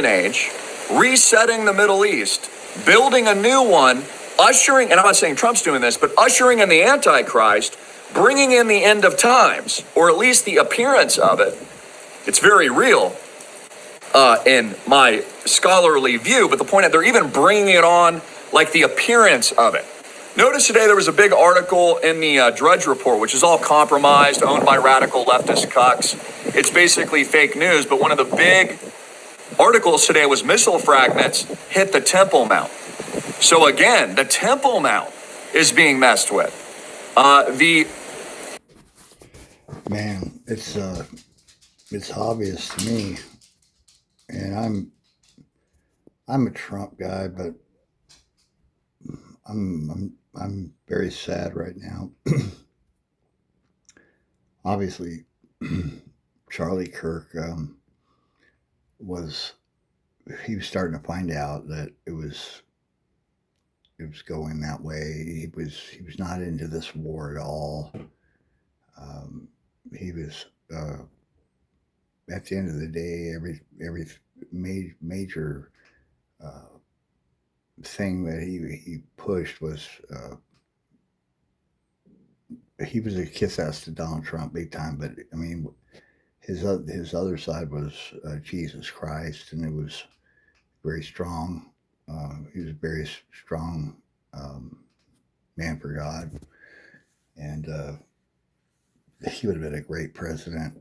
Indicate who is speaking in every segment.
Speaker 1: age, resetting the Middle East, building a new one, ushering, and I'm not saying Trump's doing this, but ushering in the Antichrist, bringing in the end of times, or at least the appearance of it. It's very real in my scholarly view, but the point is they're even bringing it on like the appearance of it. Notice today there was a big article in the Drudge Report, which is all compromised, owned by radical leftist cucks. It's basically fake news, but one of the big articles today was missile fragments hit the Temple Mount. So again, the Temple Mount is being messed with.
Speaker 2: Man, it's obvious to me, and I'm a Trump guy, but I'm very sad right now. Obviously, Charlie Kirk was starting to find out that it was going that way. He was not into this war at all. He was at the end of the day, every major thing that he pushed was he was a kiss ass to Donald Trump big time. But I mean, his other side was Jesus Christ, and it was very strong. He was a very strong man for God, and he would have been a great president.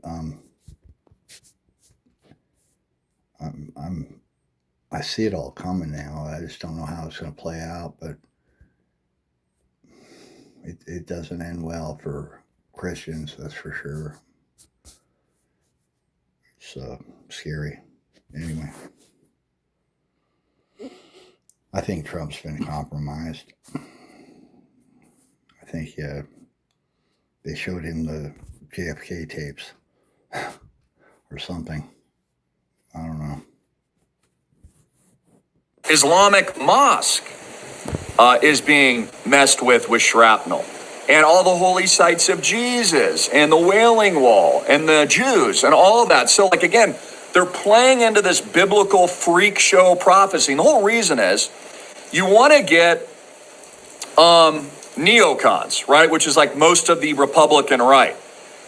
Speaker 2: I see it all coming now. I just don't know how it's going to play out, but it doesn't end well for Christians, that's for sure. It's scary. Anyway, I think Trump's been compromised. I think they showed him the JFK tapes or something. I don't know.
Speaker 1: Islamic mosque is being messed with shrapnel, and all the holy sites of Jesus and the Wailing Wall and the Jews and all of that. So like, again, they're playing into this biblical freak show prophecy. And the whole reason is you want to get neocons, right? Which is like most of the Republican right.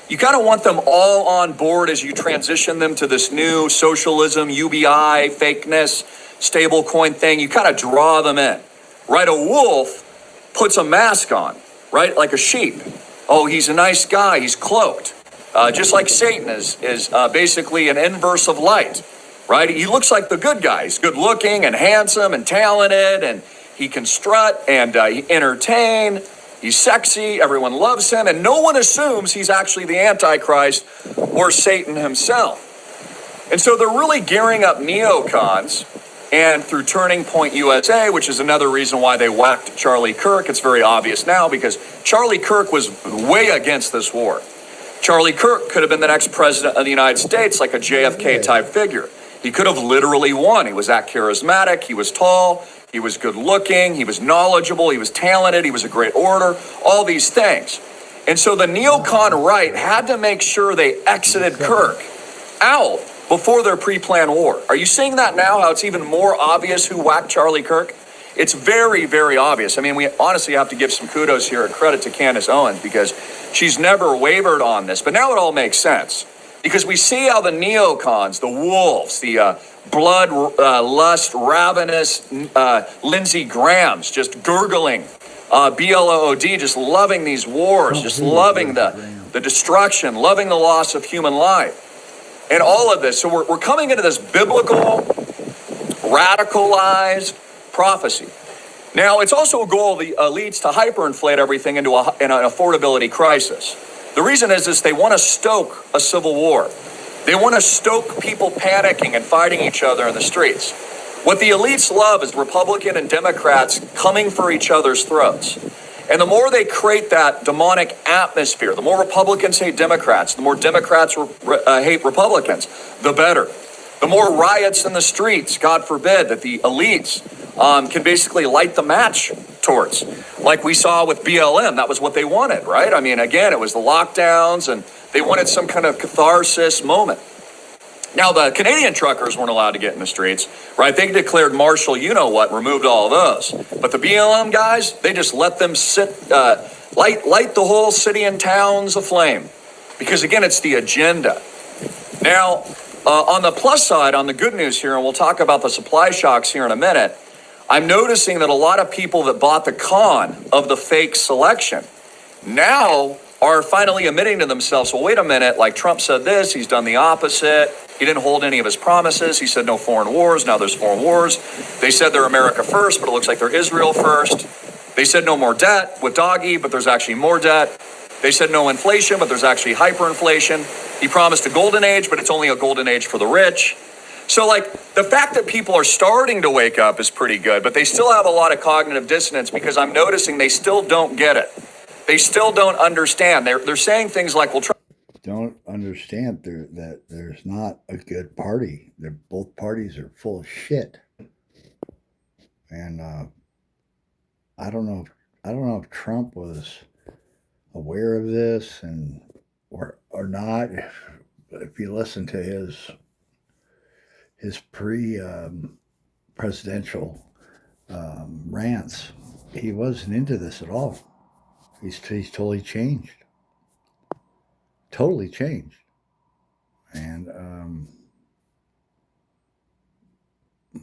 Speaker 1: You kind of want them all on board as you transition them to this new socialism, UBI, fakeness, stablecoin thing. You kind of draw them in, right? A wolf puts a mask on, right? Like a sheep. Oh, he's a nice guy. He's cloaked. Just like Satan is basically an inverse of light, right? He looks like the good guy. He's good looking and handsome and talented, and he can strut and he entertain. He's sexy. Everyone loves him, and no one assumes he's actually the Antichrist or Satan himself. And so they're really gearing up neocons. And through Turning Point USA, which is another reason why they whacked Charlie Kirk, it's very obvious now because Charlie Kirk was way against this war. Charlie Kirk could have been the next president of the United States, like a JFK type figure. He could have literally won. He was that charismatic. He was tall. He was good looking. He was knowledgeable. He was talented. He was a great orator. All these things. And so the neocon right had to make sure they exited Kirk out before their pre-planned war. Are you seeing that now, how it's even more obvious who whacked Charlie Kirk? It's very, very obvious. I mean, we honestly have to give some kudos here and credit to Candace Owens because she's never wavered on this. But now it all makes sense because we see how the neocons, the wolves, the blood lust, ravenous Lindsey Graham's just gurgling, BLOOD, just loving these wars, just loving the destruction, loving the loss of human life. And all of this, so we're coming into this biblical, radicalized prophecy. Now, it's also a goal of the elites to hyperinflate everything into an affordability crisis. The reason is they want to stoke a civil war. They want to stoke people panicking and fighting each other in the streets. What the elites love is Republican and Democrats coming for each other's throats. And the more they create that demonic atmosphere, the more Republicans hate Democrats, the more Democrats hate Republicans, the better. The more riots in the streets, God forbid, that the elites can basically light the match towards. Like we saw with BLM, that was what they wanted, right? I mean, again, it was the lockdowns and they wanted some kind of catharsis moment. Now, the Canadian truckers weren't allowed to get in the streets, right? They declared martial, you know what, removed all of those. But the BLM guys, they just let them light the whole city and towns aflame. Because again, it's the agenda. Now, on the plus side, on the good news here, and we'll talk about the supply shocks here in a minute, I'm noticing that a lot of people that bought the con of the fake selection now are finally admitting to themselves, well, wait a minute, like Trump said this, he's done the opposite. He didn't hold any of his promises. He said no foreign wars. Now there's foreign wars. They said they're America first, but it looks like they're Israel first. They said no more debt with Doggy, but there's actually more debt. They said no inflation, but there's actually hyperinflation. He promised a golden age, but it's only a golden age for the rich. So like the fact that people are starting to wake up is pretty good, but they still have a lot of cognitive dissonance because I'm noticing they still don't get it. They still don't understand. They're saying things like, well, Trump
Speaker 2: Don't understand that there's not a good party. Both parties are full of shit. And I don't know if Trump was aware of this and or not. If you listen to his presidential rants, he wasn't into this at all. He's totally changed. Totally changed. And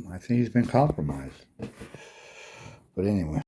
Speaker 2: I think he's been compromised. But anyway.